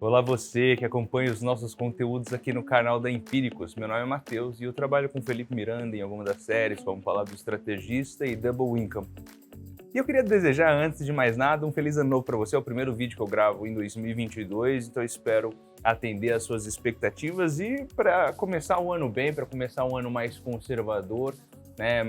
Olá você que acompanha os nossos conteúdos aqui no canal da Empíricos. Meu nome é Matheus e eu trabalho com Felipe Miranda em alguma das séries, como Palavra do Estrategista e Double Income. E eu queria desejar, antes de mais nada, um feliz ano novo para você. É o primeiro vídeo que eu gravo em 2022, então eu espero atender às suas expectativas e para começar o ano bem, para começar um ano mais conservador, né,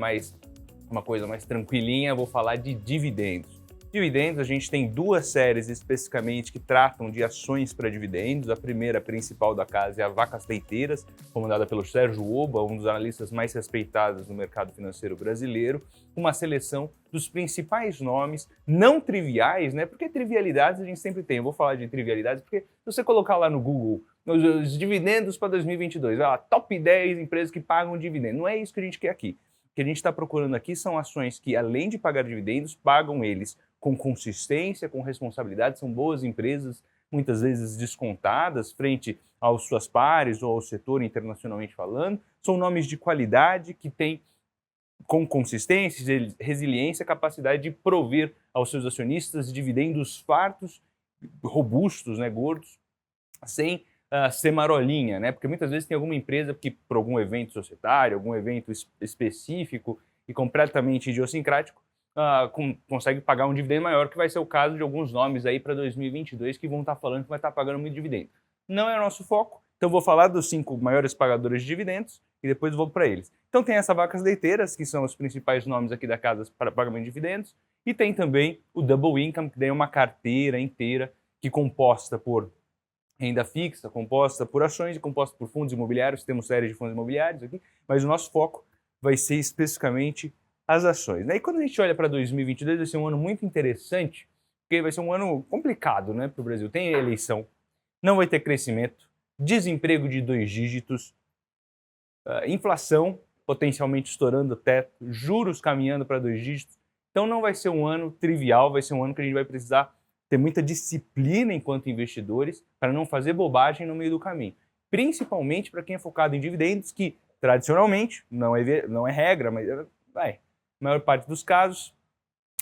uma coisa mais tranquilinha, vou falar de dividendos. Dividendos, a gente tem duas séries especificamente que tratam de ações para dividendos. A primeira, principal da casa, é a Vacas Leiteiras, comandada pelo Sérgio Oba, um dos analistas mais respeitados no mercado financeiro brasileiro, uma seleção dos principais nomes, não triviais, né? Porque trivialidades a gente sempre tem. Eu vou falar de trivialidades porque se você colocar lá no Google os dividendos para 2022, vai lá, top 10 empresas que pagam dividendos. Não é isso que a gente quer aqui. O que a gente está procurando aqui são ações que, além de pagar dividendos, pagam eles com consistência, com responsabilidade, são boas empresas, muitas vezes descontadas frente aos suas pares ou ao setor internacionalmente falando, são nomes de qualidade que têm com consistência, resiliência, capacidade de prover aos seus acionistas dividendos fartos, robustos, né, gordos, sem ser marolinha, né? Porque muitas vezes tem alguma empresa que, por algum evento societário, algum evento específico e completamente idiosincrático, consegue pagar um dividendo maior, que vai ser o caso de alguns nomes aí para 2022 que vão estar falando que vai estar pagando muito dividendo. Não é o nosso foco, então vou falar dos 5 maiores pagadores de dividendos e depois vou para eles. Então tem essa Vacas Leiteiras, que são os principais nomes aqui da casa para pagamento de dividendos, e tem também o Double Income, que daí é uma carteira inteira que composta por renda fixa, composta por ações e composta por fundos imobiliários. Temos série de fundos imobiliários aqui, mas o nosso foco vai ser especificamente as ações, né? E quando a gente olha para 2022, vai ser um ano muito interessante, porque vai ser um ano complicado, né, para o Brasil. Tem eleição, não vai ter crescimento, desemprego de 2 dígitos, inflação potencialmente estourando o teto, juros caminhando para 2 dígitos. Então não vai ser um ano trivial, vai ser um ano que a gente vai precisar ter muita disciplina enquanto investidores para não fazer bobagem no meio do caminho. Principalmente para quem é focado em dividendos, que tradicionalmente, não é regra, mas a maior parte dos casos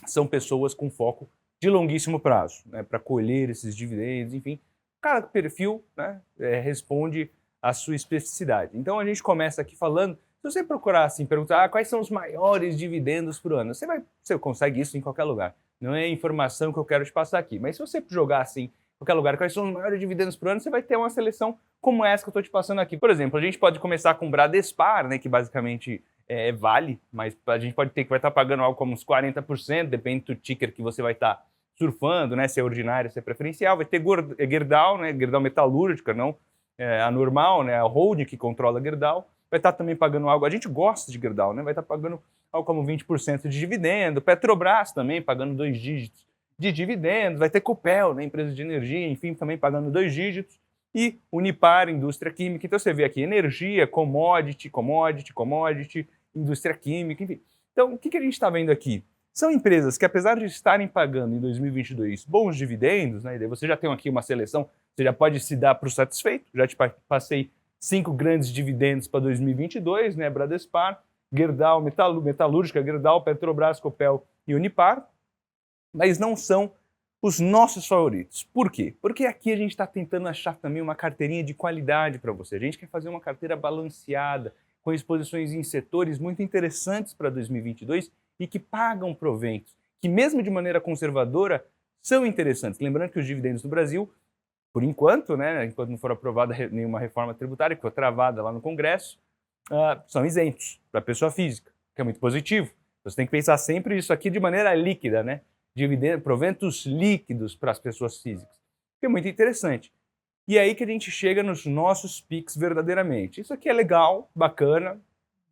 são pessoas com foco de longuíssimo prazo, né, para colher esses dividendos, enfim. Cada perfil, né, responde à sua especificidade. Então a gente começa aqui falando, se você procurar assim, perguntar quais são os maiores dividendos por ano, você consegue isso em qualquer lugar. Não é a informação que eu quero te passar aqui, mas se você jogar assim, em qualquer lugar, quais são os maiores dividendos por ano, você vai ter uma seleção como essa que eu estou te passando aqui. Por exemplo, a gente pode começar com o Bradespar, né, que basicamente vale, mas a gente pode ter que vai estar pagando algo como uns 40%, depende do ticker que você vai estar surfando, né, se é ordinário, se é preferencial. Vai ter Gerdau, né, Gerdau Metalúrgica, não a normal, né, a holding que controla a Gerdau, vai estar também pagando algo, a gente gosta de Gerdau, né, vai estar pagando algo como 20% de dividendo. Petrobras também pagando 2 dígitos de dividendos, vai ter Copel, né, empresa de energia, enfim, também pagando 2 dígitos, e Unipar, indústria química. Então você vê aqui energia, commodity, indústria química, enfim. Então o que a gente está vendo aqui? São empresas que, apesar de estarem pagando em 2022 bons dividendos, né, e daí você já tem aqui uma seleção, você já pode se dar para o satisfeito, já te passei 5 grandes dividendos para 2022, né, Bradespar, Gerdau, Metalúrgica, Gerdau, Petrobras, Copel e Unipar, mas não são os nossos favoritos. Por quê? Porque aqui a gente está tentando achar também uma carteirinha de qualidade para você. A gente quer fazer uma carteira balanceada, com exposições em setores muito interessantes para 2022 e que pagam proventos, que mesmo de maneira conservadora são interessantes. Lembrando que os dividendos no Brasil, por enquanto, né, enquanto não for aprovada nenhuma reforma tributária, que foi travada lá no Congresso, são isentos para a pessoa física, que é muito positivo. Você tem que pensar sempre isso aqui de maneira líquida, né? Proventos líquidos para as pessoas físicas, que é muito interessante. E é aí que a gente chega nos nossos PIX verdadeiramente. Isso aqui é legal, bacana,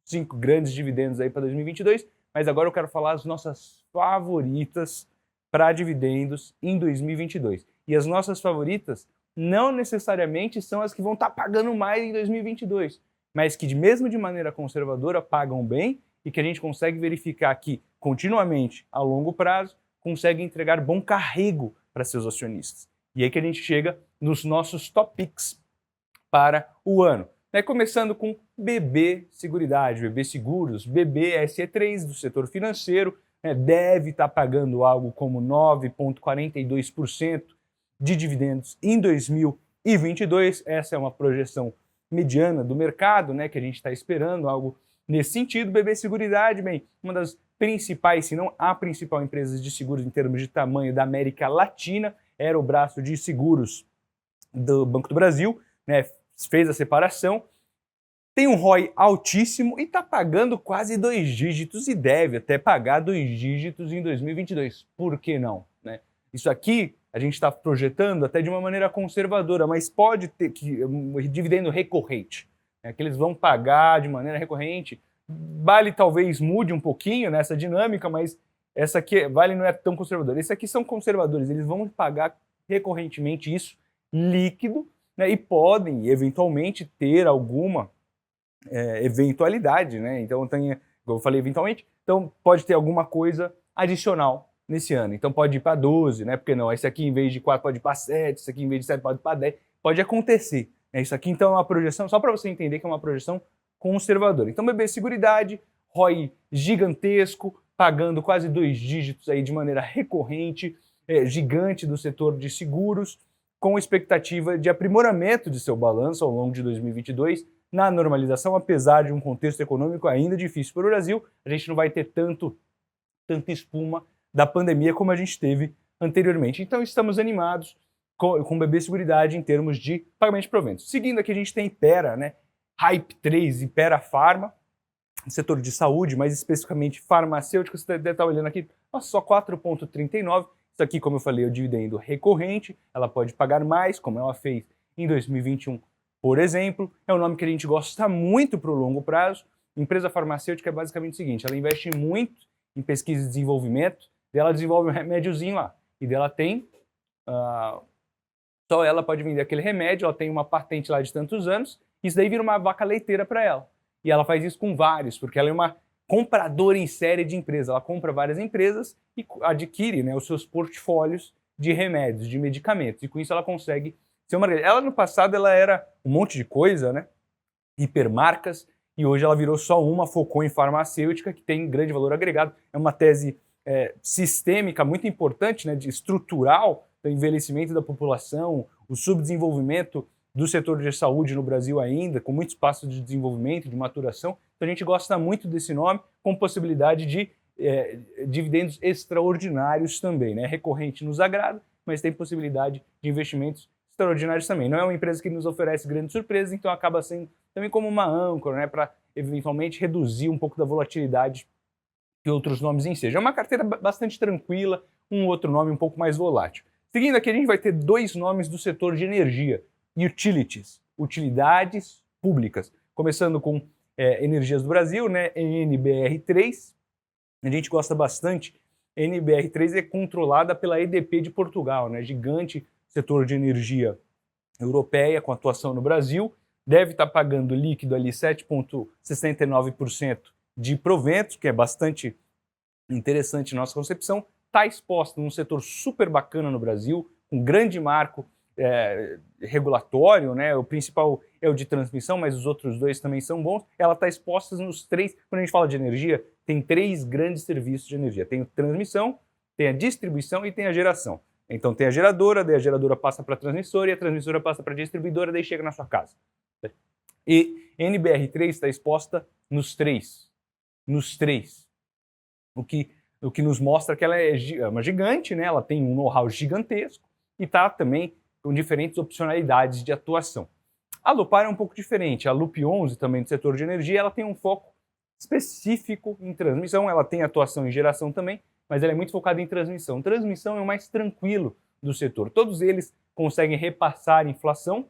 5 grandes dividendos aí para 2022, mas agora eu quero falar as nossas favoritas para dividendos em 2022. E as nossas favoritas não necessariamente são as que vão estar pagando mais em 2022, mas que mesmo de maneira conservadora pagam bem e que a gente consegue verificar que continuamente, a longo prazo, consegue entregar bom carrego para seus acionistas. E aí que a gente chega nos nossos top picks para o ano. Começando com BB Seguridade, BB Seguros, BB SE3 do setor financeiro, deve estar pagando algo como 9,42% de dividendos em 2022. 2022. Essa é uma projeção mediana do mercado, né, que a gente está esperando, algo nesse sentido. BB Seguridade, bem, uma das principais, se não a principal empresa de seguros em termos de tamanho da América Latina, era o braço de seguros do Banco do Brasil, né, fez a separação, tem um ROI altíssimo e está pagando quase 2 dígitos e deve até pagar 2 dígitos em 2022. Por que não? Né? Isso aqui a gente está projetando até de uma maneira conservadora, mas pode ter um dividendo recorrente, né, que eles vão pagar de maneira recorrente. Vale talvez mude um pouquinho nessa dinâmica, mas essa aqui, Vale não é tão conservador. Esses aqui são conservadores, eles vão pagar recorrentemente isso líquido, né, e podem eventualmente ter alguma eventualidade, né? Então tem, como eu falei, eventualmente, então pode ter alguma coisa adicional nesse ano. Então pode ir para 12, né? Porque não, esse aqui em vez de 4 pode ir para 7, esse aqui em vez de 7 pode ir para 10, pode acontecer. Né? Isso aqui então é uma projeção, só para você entender que é uma projeção conservadora. Então BB Seguridade, ROI gigantesco, pagando quase 2 dígitos aí de maneira recorrente, gigante do setor de seguros, com expectativa de aprimoramento de seu balanço ao longo de 2022, na normalização, apesar de um contexto econômico ainda difícil para o Brasil, a gente não vai ter tanta espuma da pandemia como a gente teve anteriormente. Então estamos animados com BB Seguridade em termos de pagamento de proventos. Seguindo aqui a gente tem Hypera, né? Hype 3, Hypera Pharma, setor de saúde, mais especificamente farmacêutico. Você deve estar olhando aqui, nossa, só 4,39. Isso aqui, como eu falei, é o dividendo recorrente, ela pode pagar mais, como ela fez em 2021, por exemplo. É um nome que a gente gosta muito para o longo prazo. Empresa farmacêutica é basicamente o seguinte, ela investe muito em pesquisa e desenvolvimento, ela desenvolve um remédiozinho lá, e dela tem, só ela pode vender aquele remédio, ela tem uma patente lá de tantos anos, isso daí vira uma vaca leiteira para ela. E ela faz isso com vários, porque ela é uma compradora em série de empresas. Ela compra várias empresas e adquire, né, os seus portfólios de remédios, de medicamentos. E com isso ela consegue ser uma... Ela no passado ela era um monte de coisa, né? Hipermarcas, e hoje ela virou só uma, focou em farmacêutica, que tem grande valor agregado. É uma tese sistêmica muito importante, né, de estrutural, do envelhecimento da população, o subdesenvolvimento do setor de saúde no Brasil ainda, com muito espaço de desenvolvimento, de maturação. Então a gente gosta muito desse nome, com possibilidade de dividendos extraordinários também, né? Recorrente nos agrada, mas tem possibilidade de investimentos extraordinários também. Não é uma empresa que nos oferece grandes surpresas, então acaba sendo também como uma âncora, né, para eventualmente reduzir um pouco da volatilidade que outros nomes ensejam. É uma carteira bastante tranquila, um outro nome um pouco mais volátil. Seguindo aqui, a gente vai ter 2 nomes do setor de energia, utilities, utilidades públicas, começando com Energias do Brasil, né, NBR3. A gente gosta bastante. NBR3 é controlada pela EDP de Portugal, né, gigante setor de energia europeia com atuação no Brasil, deve estar pagando líquido ali 7,69% de proventos, que é bastante interessante na nossa concepção, está exposta num setor super bacana no Brasil, um grande marco regulatório, né? O principal é o de transmissão, mas os outros 2 também são bons. Ela está exposta nos 3, quando a gente fala de energia, tem 3 grandes serviços de energia. Tem a transmissão, tem a distribuição e tem a geração. Então tem a geradora, daí a geradora passa para a transmissora e a transmissora passa para a distribuidora, daí chega na sua casa. E NBR3 está exposta nos 3. Nos 3. O que nos mostra que ela é uma gigante, né? Ela tem um know-how gigantesco e está também com diferentes opcionalidades de atuação. A Lupar é um pouco diferente. A Lup 11, também do setor de energia, ela tem um foco específico em transmissão, ela tem atuação em geração também, mas ela é muito focada em transmissão. Transmissão é o mais tranquilo do setor. Todos eles conseguem repassar a inflação,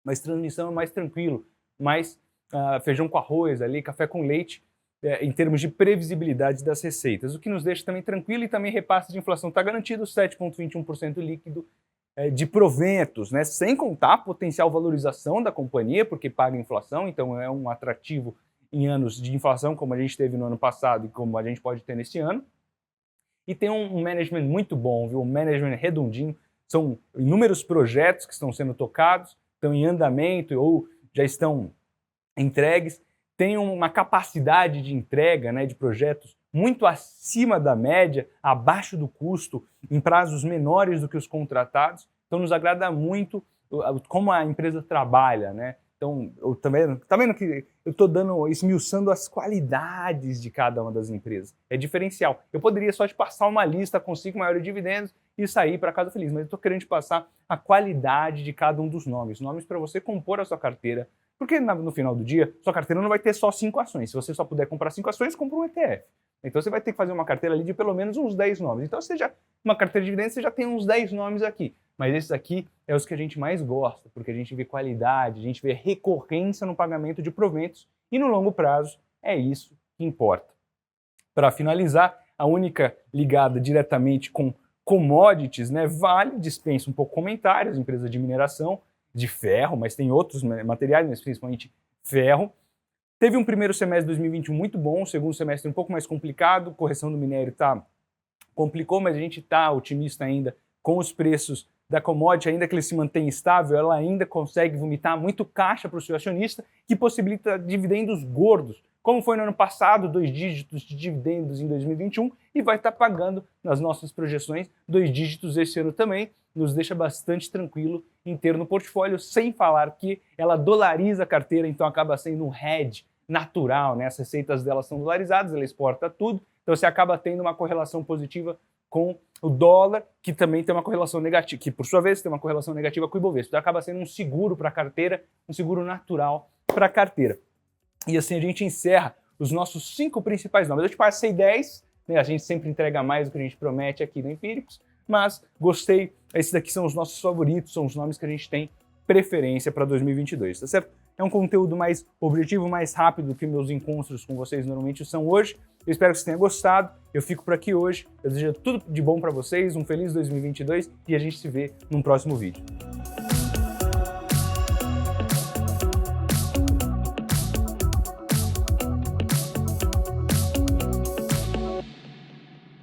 mas transmissão é mais tranquilo, mais feijão com arroz, ali, café com leite, em termos de previsibilidade das receitas, o que nos deixa também tranquilo e também repasse de inflação está garantido, 7,21% líquido de proventos, né? Sem contar a potencial valorização da companhia, porque paga inflação, então é um atrativo em anos de inflação, como a gente teve no ano passado e como a gente pode ter nesse ano. E tem um management muito bom, viu? Um management redondinho, são inúmeros projetos que estão sendo tocados, estão em andamento ou já estão entregues, tem uma capacidade de entrega, né, de projetos muito acima da média, abaixo do custo, em prazos menores do que os contratados. Então nos agrada muito como a empresa trabalha, né? Então, tá vendo que eu estou esmiuçando as qualidades de cada uma das empresas. É diferencial. Eu poderia só te passar uma lista com 5 maiores dividendos e sair para casa feliz, mas eu estou querendo te passar a qualidade de cada um dos nomes. Nomes para você compor a sua carteira. Porque no final do dia, sua carteira não vai ter só 5 ações. Se você só puder comprar 5 ações, compra um ETF. Então você vai ter que fazer uma carteira ali de pelo menos uns 10 nomes. Então uma carteira de dividendos, você já tem uns 10 nomes aqui. Mas esses aqui é os que a gente mais gosta, porque a gente vê qualidade, a gente vê recorrência no pagamento de proventos e no longo prazo é isso que importa. Para finalizar, a única ligada diretamente com commodities, né, Vale, dispensa um pouco comentários, empresa de mineração, de ferro, mas tem outros materiais, mas principalmente ferro. Teve um primeiro semestre de 2021 muito bom, um segundo semestre um pouco mais complicado, correção do minério complicou, mas a gente está otimista ainda com os preços da commodity, ainda que ele se mantenha estável, ela ainda consegue vomitar muito caixa para o seu acionista, que possibilita dividendos gordos, como foi no ano passado, 2 dígitos de dividendos em 2021, e vai estar pagando nas nossas projeções 2 dígitos esse ano também, nos deixa bastante tranquilo em ter no portfólio, sem falar que ela dolariza a carteira, então acaba sendo um hedge natural, né? As receitas dela são dolarizadas, ela exporta tudo, então você acaba tendo uma correlação positiva com o dólar, que também tem uma correlação negativa, que por sua vez tem uma correlação negativa com o Ibovespa. Então acaba sendo um seguro para a carteira, um seguro natural para a carteira. E assim a gente encerra os nossos 5 principais nomes. Eu te passei 10, né? A gente sempre entrega mais do que a gente promete aqui no Empíricos, mas gostei. Esses daqui são os nossos favoritos, são os nomes que a gente tem preferência para 2022, tá certo? É um conteúdo mais objetivo, mais rápido do que meus encontros com vocês normalmente são hoje. Eu espero que você tenha gostado. Eu fico por aqui hoje. Eu desejo tudo de bom para vocês, um feliz 2022 e a gente se vê num próximo vídeo.